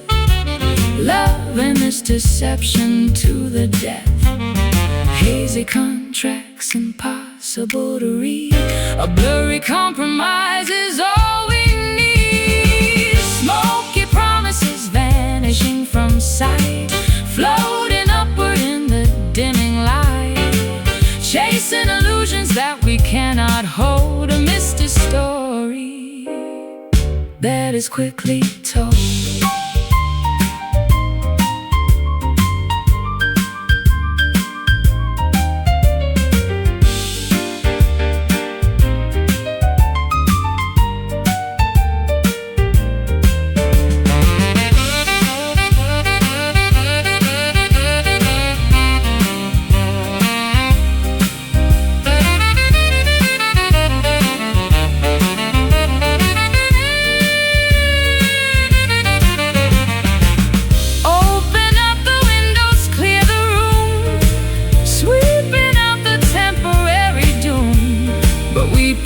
Speaker 1: love and this deception to the death. Hazy contracts, impossible to read. A blurry compromise is all we need. Smoky promises vanishing from sight, floating upward in the dimming light, chasing illusions that we cannot hold. A misty story that is quickly told.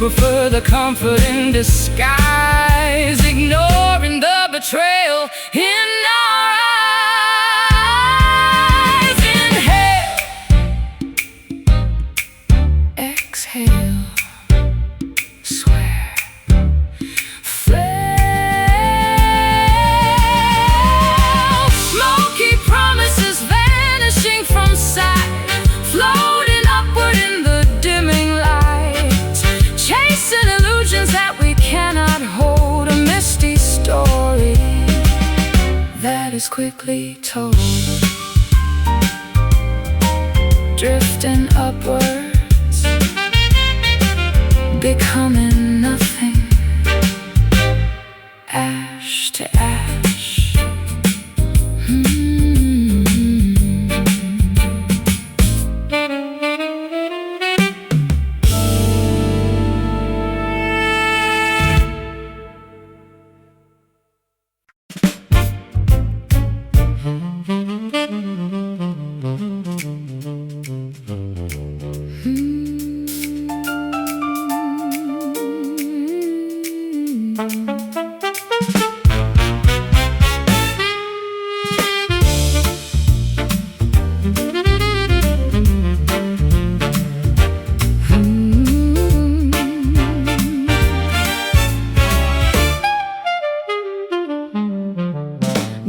Speaker 2: prefer the comfort in disguise, ignoring the betrayal in our eyes. Inhale, exhale, swear, fail. Smoky promises vanishing from sight, floating upward in the dimming light, chasing illusions that we cannot hold. A misty story that is quickly told, drifting upwards, becoming nothing, ash to ash.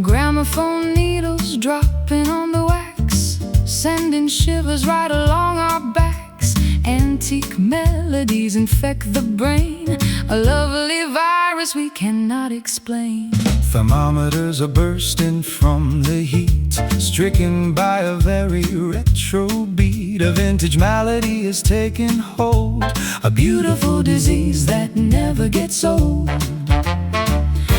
Speaker 2: Gramophone needles dropping on the wax, sending shivers right along our backs. Antique melodies infect the brain, a lovely virus we cannot explain.
Speaker 3: Thermometers are bursting from the heat, stricken by a very retro beat. A vintage malady is taking hold,
Speaker 2: a beautiful disease that never gets old.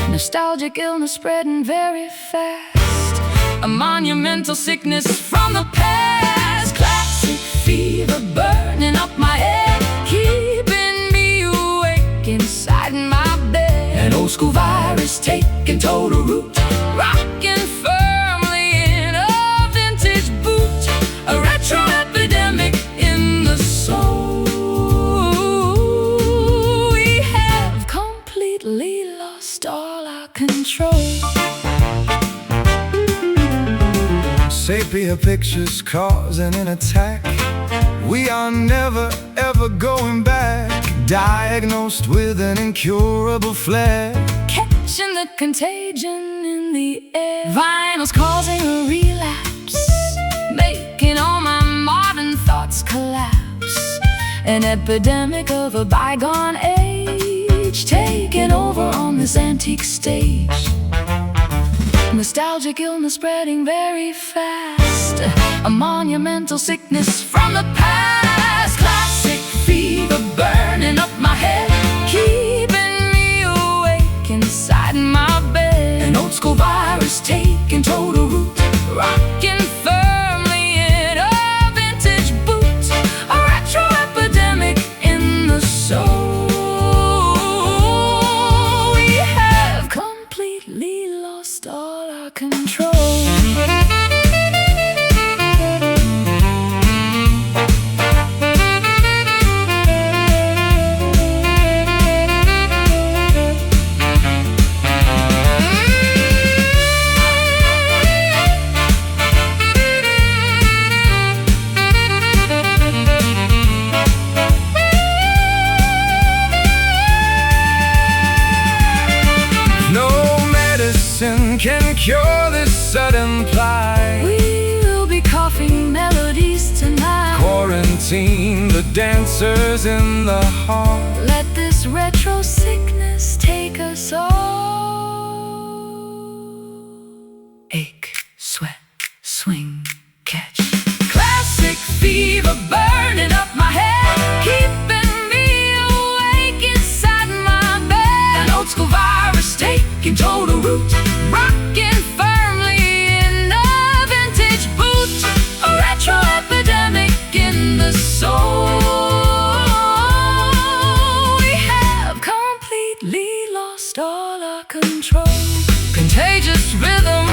Speaker 2: Nostalgic illness spreading very fast, a monumental sickness from the past. Classic fever burning up my head, keeping me awake inside my bed. An old school virus taking total root, rocking firmly in a vintage boot. A retro epidemic in the soul. We have completely lost all our control.
Speaker 3: Sepia pictures causing an attack. We are never ever going back, diagnosed with an incurable flare,
Speaker 2: catching the contagion in the air. Vinyl's causing a relapse, making all my modern thoughts collapse. An epidemic of a bygone age, taking over on this antique stage. Nostalgic illness spreading very fast, a monumental sickness from the past. Classic fever burning up my head, keeping me awake inside my bed. An old school virus taking total root, rocking firmly in a vintage boot. A retro epidemic in the soul. We have completely lost all our control.
Speaker 3: Can cure this sudden plight.
Speaker 2: We will be coughing melodies tonight.
Speaker 3: Quarantine the dancers in the heart.
Speaker 2: Let this retro sickness take us all. Ache, sweat, swing, catch. Classic fever burning up my head, keeping me awake inside my bed. An old school virus taking total root, rocking firmly in a vintage boot. A retro epidemic in the soul. We have completely lost all our control. Contagious rhythm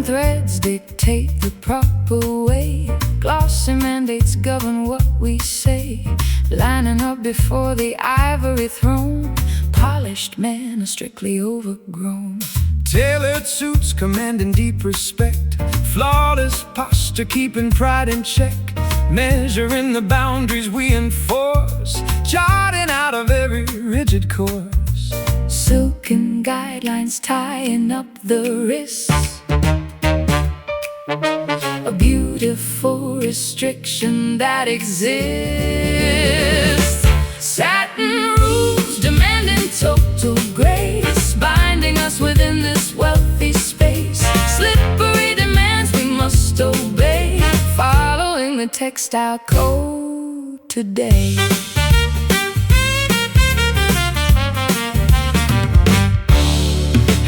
Speaker 1: threads dictate the proper way. Glossy mandates govern what we say. Lining up before the ivory throne, polished men are strictly overgrown.
Speaker 3: Tailored suits commanding deep respect, flawless posture keeping pride in check. Measuring the boundaries we enforce, charting out of every rigid course.
Speaker 1: Silken guidelines tying up the wrists, a beautiful restriction that exists. Satin rules demanding total grace, binding us within this wealthy space. Slippery demands we must obey, following the textile code today.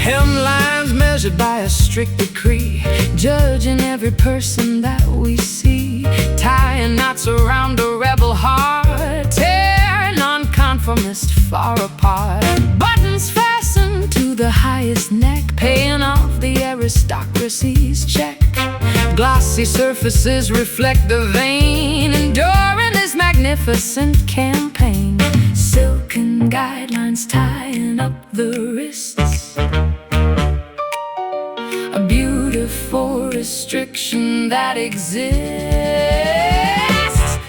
Speaker 3: Hemlines measured by a strict decree,
Speaker 1: judging every person that we see.
Speaker 2: Tying knots around a rebel heart, tearing nonconformist far apart.
Speaker 1: Buttons fastened to the highest neck,
Speaker 2: paying off the aristocracy's check. Glossy surfaces reflect the vein, enduring this magnificent campaign.
Speaker 1: Silken guidelines tying up the wrists, a beautiful restriction that exists.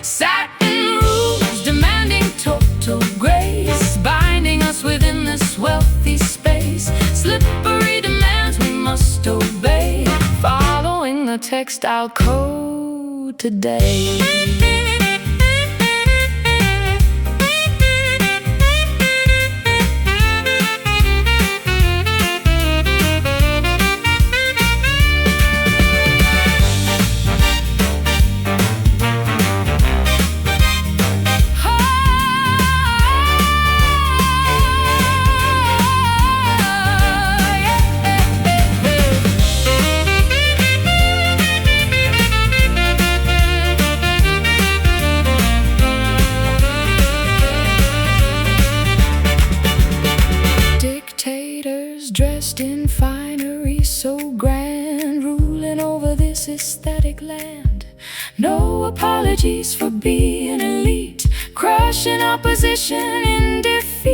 Speaker 2: Satin rules demanding total grace,
Speaker 1: binding us within this wealthy space. Slippery demands we must obey,
Speaker 2: following the textile code today.
Speaker 1: dressed in finery so grand, ruling over this aesthetic land. No apologies for being elite, crushing opposition in defeat.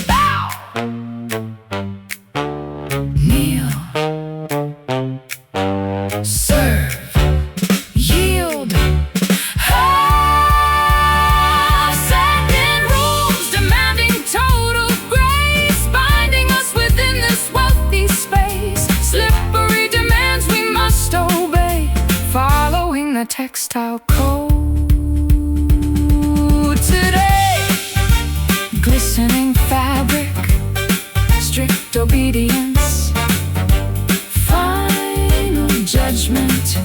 Speaker 1: Bow! Kneel. Serve. Yield. Setting rules, demanding total grace, binding us within this wealthy space. Slippery demands we must obey, following the textile code today. Glistening fabric, strict obedience, final judgment.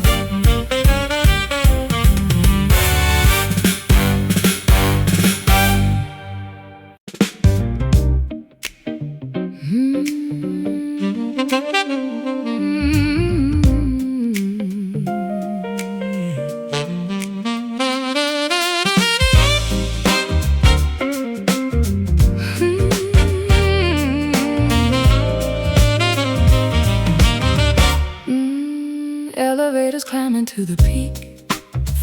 Speaker 1: Elevators climbing to the peak,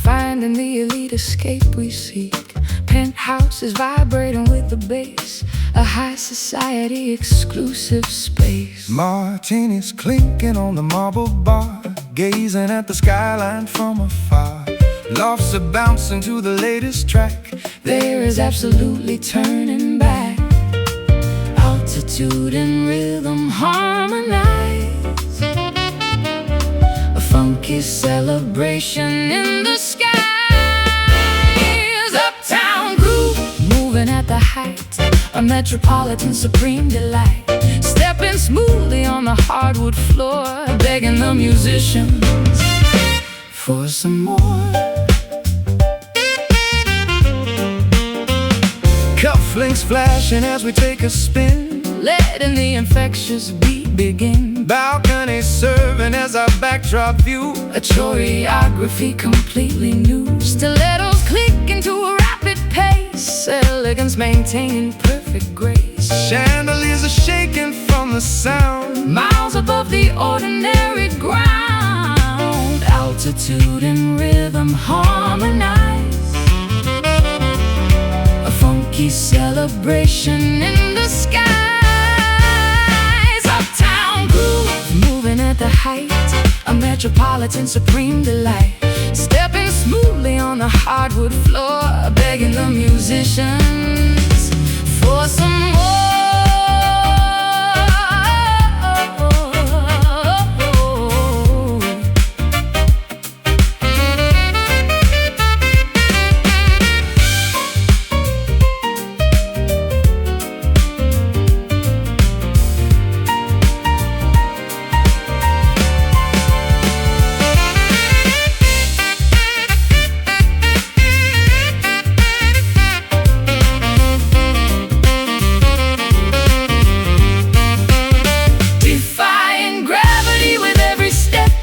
Speaker 1: finding the elite escape we seek. Penthouses vibrating with the bass, a high society exclusive space.
Speaker 3: Martinis clinking on the marble bar, gazing at the skyline from afar. Lofts are bouncing to the latest track,
Speaker 1: there is absolutely turning back. Altitude and rhythm harmonize, a funky celebration in the skies. Uptown groove, moving at the height, a metropolitan supreme delight. Stepping smoothly on the hardwood floor, begging the musicians for some more.
Speaker 3: Cufflinks flashing as we take a spin,
Speaker 1: letting the infectious beat begin.
Speaker 3: balcony serving as our backdrop view,
Speaker 1: a choreography completely new. Stilettos clicking to a rapid pace, elegance maintaining perfect grace.
Speaker 3: chandeliers are shaking from the sound,
Speaker 1: miles of above the ordinary ground. Altitude and rhythm harmonize, a funky celebration in the skies. Uptown groove, moving at the height, a metropolitan supreme delight. Stepping smoothly on the hardwood floor, begging the musicians for some more.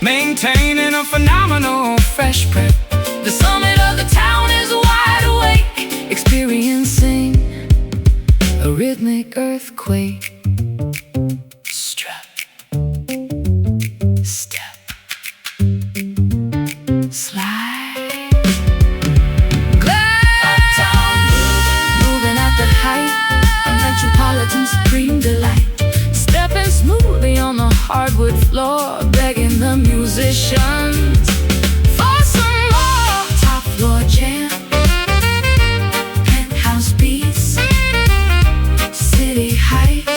Speaker 3: Maintaining a phenomenal fresh prep.
Speaker 1: The summit of the town is wide awake, experiencing a rhythmic earthquake. Strut, step, slide, glide. Uptown moving at the height, a metropolitan supreme delight. Stepping smoothly on the hardwood floor, begging the musicians for some more. Top floor jam, penthouse beats, city heights.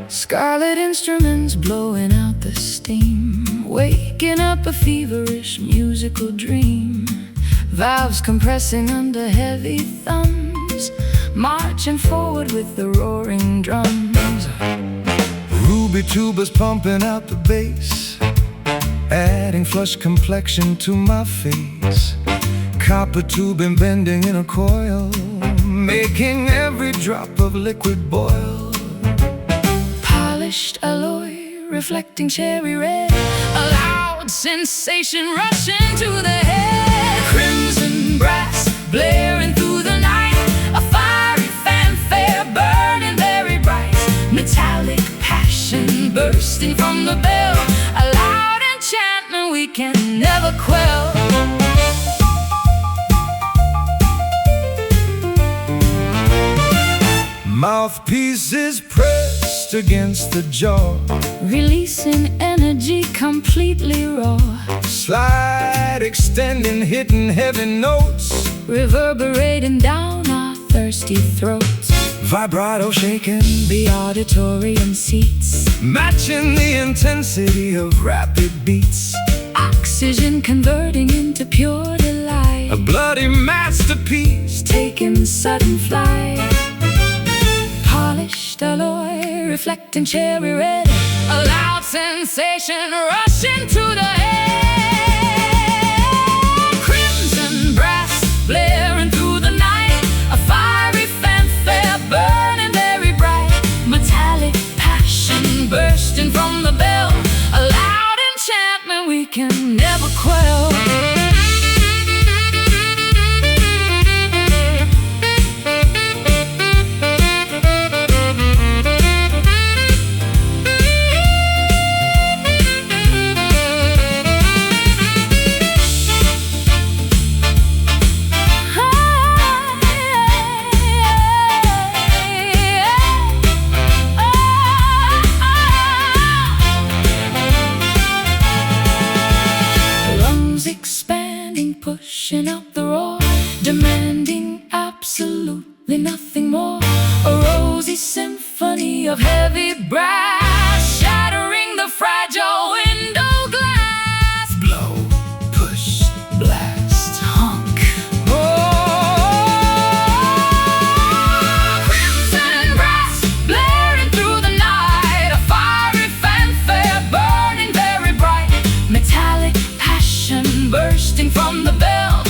Speaker 1: Scarlet instruments blowing out the steam, waking up a feverish musical dream. Valves compressing under heavy thumbs, marching forward with the roaring drums.
Speaker 3: Ruby tubas pumping out the bass, adding flush complexion to my face. Copper tubing bending in a coil, making every drop of liquid boil.
Speaker 1: Polished alloy, reflecting cherry red, a loud sensation rushing to the head. Crimson brass blaring through the night, a fiery fanfare burning very bright. Metallic passion bursting from the bell, a loud enchantment we can never quell.
Speaker 3: Mouthpieces pressed against the jaw,
Speaker 1: releasing energy completely raw.
Speaker 3: Slide extending, hitting heavy notes,
Speaker 1: reverberating down our thirsty throats.
Speaker 3: Vibrato shaking
Speaker 1: the auditorium seats,
Speaker 3: matching the intensity of rapid beats.
Speaker 1: Oxygen converting into pure delight,
Speaker 3: A bloody masterpiece
Speaker 1: taking sudden flight. Polished alloy, reflecting cherry red, a loud sensation rushing to the head. Crimson brass blaring through the night, a fiery fanfare burning very bright. Metallic passion bursting from the bell, a loud enchantment we can never quell. Pushing out the roar, demanding absolutely nothing more. symphony of heavy brass, shattering the fragile window glass.
Speaker 3: Blow, push, blast,
Speaker 1: Honk.
Speaker 3: oh,
Speaker 1: Crimson brass blaring through the night, a fiery fanfare burning very bright, metallic passion bursting from the bell.